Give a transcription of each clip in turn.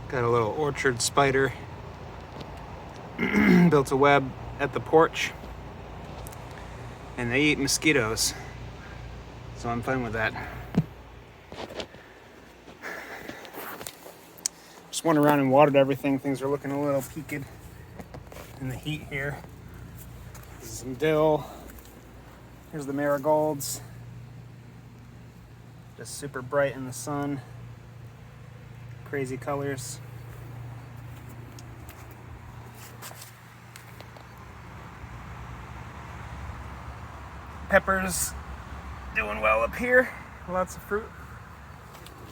Got a little orchard spider. Built a web at the porch. And they eat mosquitoes. So I'm fine with that. Just went around and watered everything. Things are looking a little peaked in the heat here. This is some dill. Here's the marigolds. Just super bright in the sun. Crazy colors. Peppers doing well up here. Lots of fruit.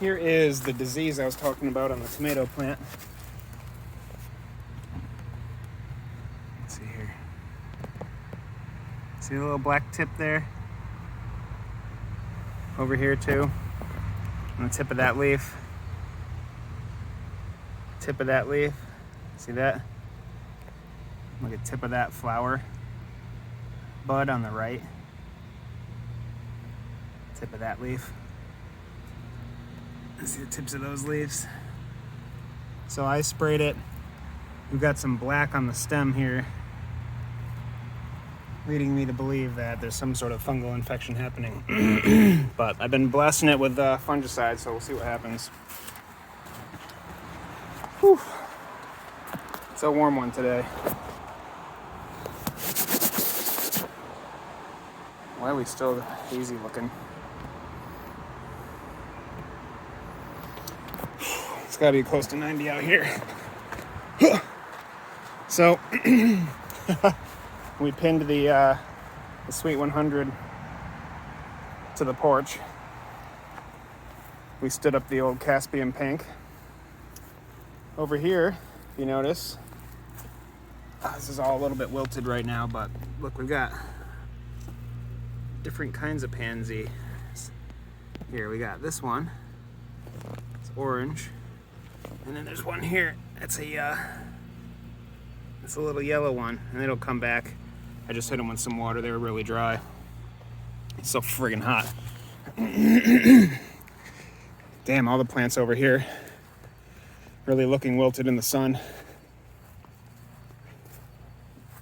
Here is the disease I was talking about on the tomato plant. Let's see here. See the little black tip there? Over here too. On the tip of that leaf. Tip of that leaf. See that? Look at tip of that flower. Bud on the right. Tip of that leaf. See the tips of those leaves. So I sprayed it. We've got some black on the stem here, leading me to believe that there's some sort of fungal infection happening. But I've been blasting it with fungicide, so we'll see what happens. Whew. It's a warm one today. Why are we still hazy looking? It's gotta be close to 90 out here. So we pinned the Sweet 100 to the porch. We stood up the old Caspian pink. Over here, if you notice, this is all a little bit wilted right now, but look, we've got different kinds of pansy. Here we got this one. It's orange. And then there's one here. It's a little yellow one, and it'll come back. I just hit them with some water. They were really dry. It's so friggin' hot. Damn, all the plants over here really looking wilted in the sun.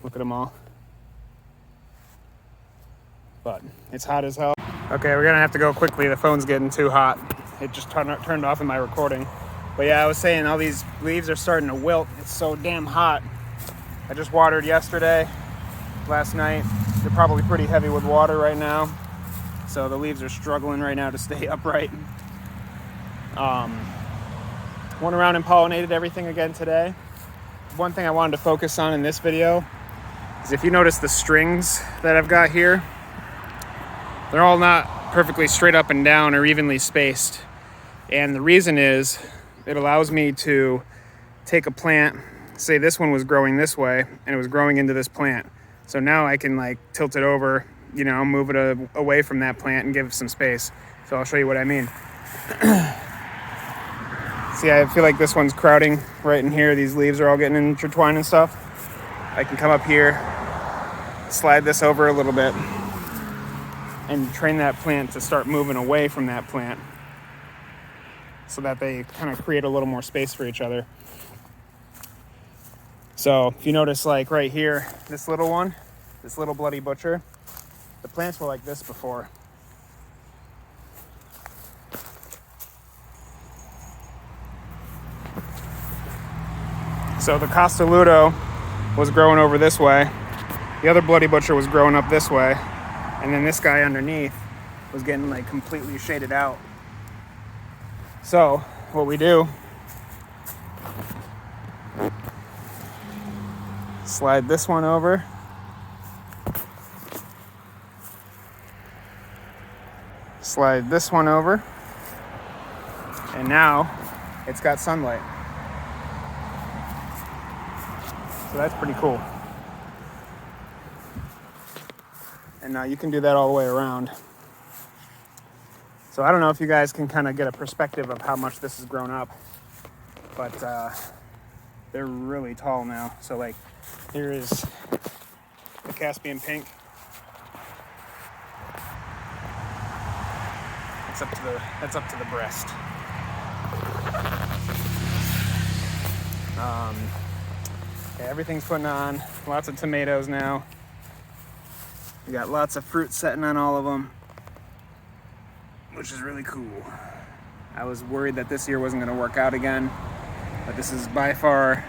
Look at them all. But it's hot as hell. Okay, we're gonna have to go quickly. The phone's getting too hot. It just turned off in my recording. But yeah, I was saying all these leaves are starting to wilt. It's so damn hot. I just watered yesterday, last night. They're probably pretty heavy with water right now. So the leaves are struggling right now to stay upright. Went around and pollinated everything again today. One thing I wanted to focus on in this video is if you notice the strings that I've got here, they're all not perfectly straight up and down or evenly spaced. And the reason is, it allows me to take a plant, say this one was growing this way, and it was growing into this plant. So now I can like tilt it over, you know, move it away from that plant and give it some space. So I'll show you what I mean. See, I feel like this one's crowding right in here. These leaves are all getting intertwined and stuff. I can come up here, slide this over a little bit, and train that plant to start moving away from that plant, so that they kind of create a little more space for each other. So if you notice, like right here, this little one, this little bloody butcher, the plants were like this before. So the Costaludo was growing over this way. The other bloody butcher was growing up this way. And then this guy underneath was getting like completely shaded out. So what we do, slide this one over, slide this one over, and now it's got sunlight. So that's pretty cool. And now you can do that all the way around. So I don't know if you guys can kind of get a perspective of how much this has grown up, but they're really tall now. So like, here is the Caspian pink. That's up to the breast. Yeah, everything's putting on. Lots of tomatoes now. We got lots of fruit setting on all of them, which is really cool. I was worried that this year wasn't going to work out again, but this is by far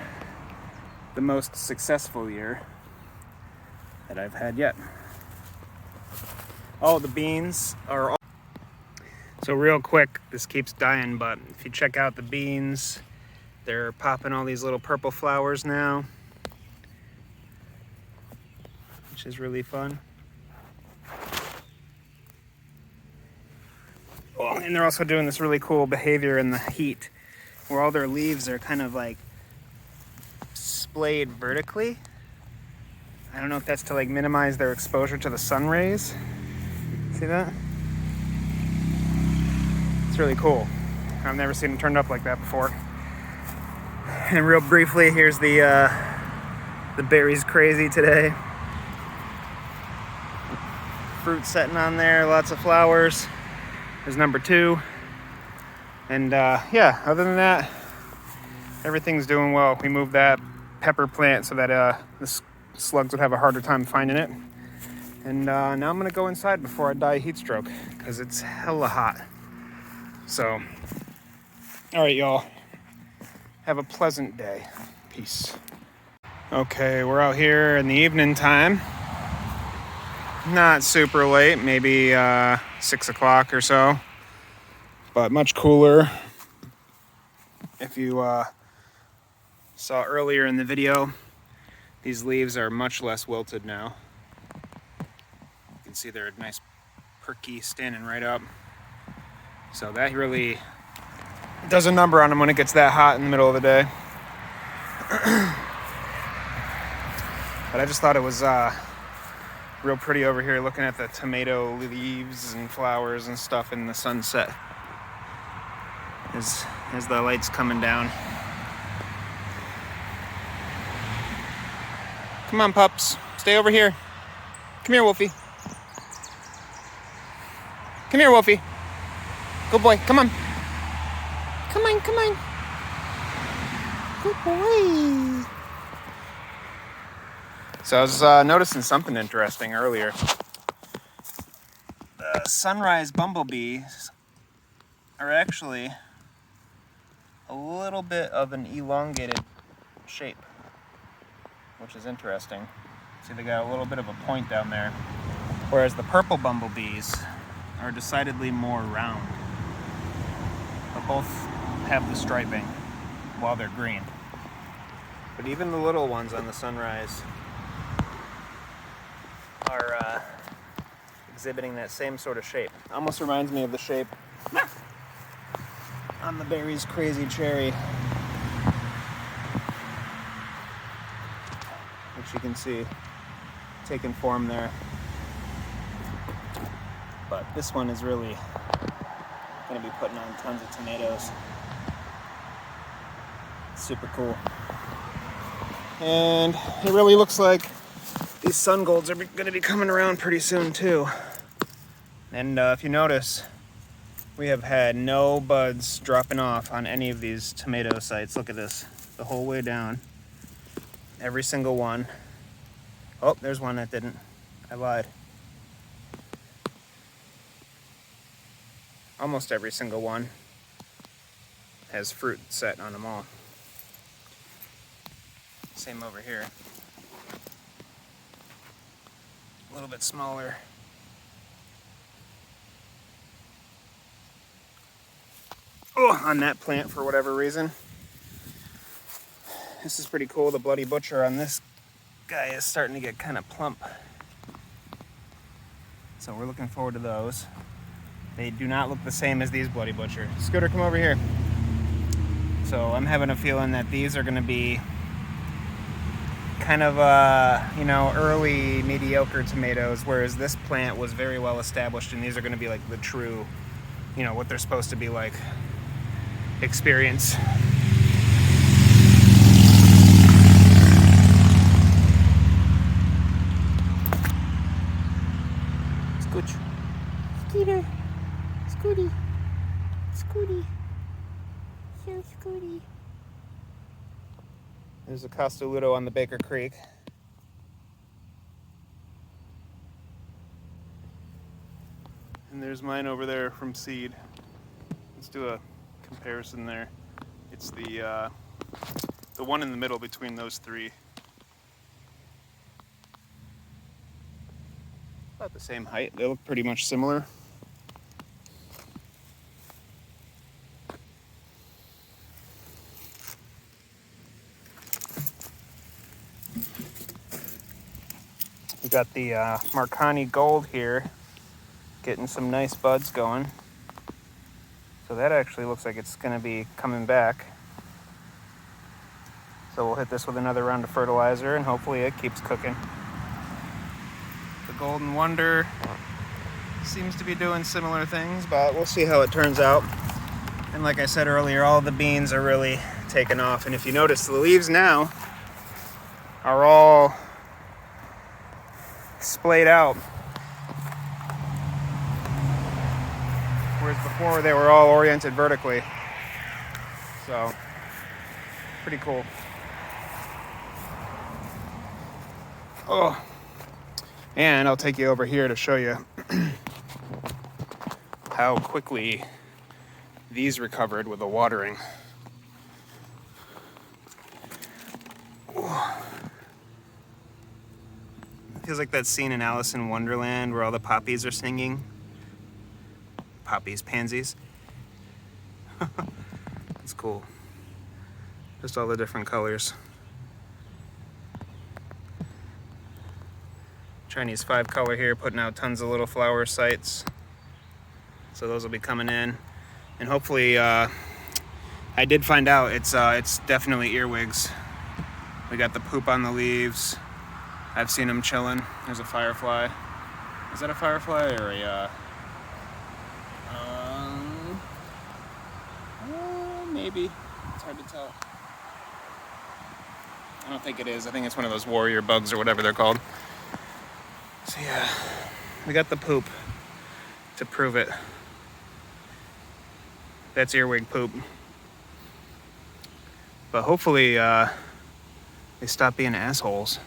the most successful year that I've had yet. Oh, the beans are all... So real quick, this keeps dying, but if you check out the beans, they're popping all these little purple flowers now, which is really fun. Oh, and they're also doing this really cool behavior in the heat, where all their leaves are kind of like splayed vertically. I don't know if that's to like minimize their exposure to the sun rays. See that? It's really cool. I've never seen them turned up like that before. And real briefly, here's the berries crazy today. Fruit setting on there, lots of flowers. There's number 2. And yeah, other than that, everything's doing well. We moved that pepper plant so that the slugs would have a harder time finding it. And now I'm gonna go inside before I die of heat stroke, because it's hella hot. So, all right, y'all. Have a pleasant day. Peace. Okay, we're out here in the evening time. Not super late, maybe 6 o'clock or so, but much cooler. If you saw earlier in the video, these leaves are much less wilted now. You can see they're nice, perky, standing right up. So that really does a number on them when it gets that hot in the middle of the day. But I just thought it was real pretty over here looking at the tomato leaves and flowers and stuff in the sunset as the light's coming down. Come on, pups. Stay over here. Come here, Wolfie. Come here, Wolfie. Good boy. Come on. Come on, come on. Good boy. So I was noticing something interesting earlier. The sunrise bumblebees are actually a little bit of an elongated shape, which is interesting. See, they got a little bit of a point down there, whereas the purple bumblebees are decidedly more round. But both have the striping while they're green. But even the little ones on the sunrise are exhibiting that same sort of shape. Almost reminds me of the shape on the berries crazy cherry, which you can see taking form there. But this one is really going to be putting on tons of tomatoes. Super cool. And it really looks like these sun golds are going to be coming around pretty soon too. And if you notice, we have had no buds dropping off on any of these tomato sites. Look at this, the whole way down. Every single one. Oh, there's one that didn't. I lied. Almost every single one has fruit set on them all. Same over here. A little bit smaller. Oh, on that plant for whatever reason. This is pretty cool. The bloody butcher on this guy is starting to get kind of plump. So we're looking forward to those. They do not look the same as these bloody butcher. Scooter, come over here. So I'm having a feeling that these are going to be kind of early mediocre tomatoes, whereas this plant was very well established, and these are going to be like the true, what they're supposed to be like experience. Scooch. Scooter. Scooty. Scooty. So Scooty. There's a Costoluto on the Baker Creek. And there's mine over there from seed. Let's do a comparison there. It's the one in the middle between those three. About the same height. They look pretty much similar. We got the Marconi Gold here, getting some nice buds going. So that actually looks like it's gonna be coming back. So we'll hit this with another round of fertilizer and hopefully it keeps cooking. The Golden Wonder seems to be doing similar things, but we'll see how it turns out. And like I said earlier, all the beans are really taken off. And if you notice, the leaves now are all splayed out. Whereas before they were all oriented vertically. So, pretty cool. Oh, and I'll take you over here to show you how quickly these recovered with the watering. Feels like that scene in Alice in Wonderland where all the poppies are singing. Poppies, pansies. It's cool. Just all the different colors. Chinese 5 color here, putting out tons of little flower sites. So those will be coming in. And hopefully, I did find out it's definitely earwigs. We got the poop on the leaves. I've seen them chilling. There's a firefly. Is that a firefly or a, maybe. It's hard to tell. I don't think it is. I think it's one of those warrior bugs or whatever they're called. So yeah, we got the poop to prove it. That's earwig poop. But hopefully they stop being assholes,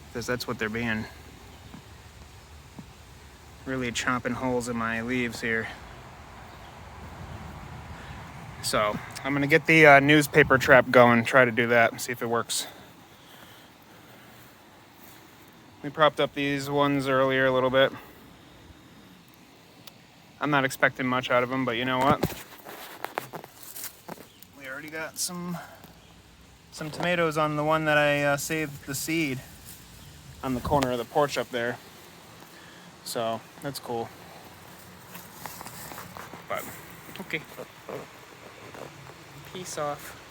because that's what they're being. Really chomping holes in my leaves here. So I'm gonna get the newspaper trap going, try to do that, see if it works. We propped up these ones earlier a little bit. I'm not expecting much out of them, but you know what? We already got some tomatoes on the one that I saved the seed on the corner of the porch up there. So that's cool. But okay. Peace off.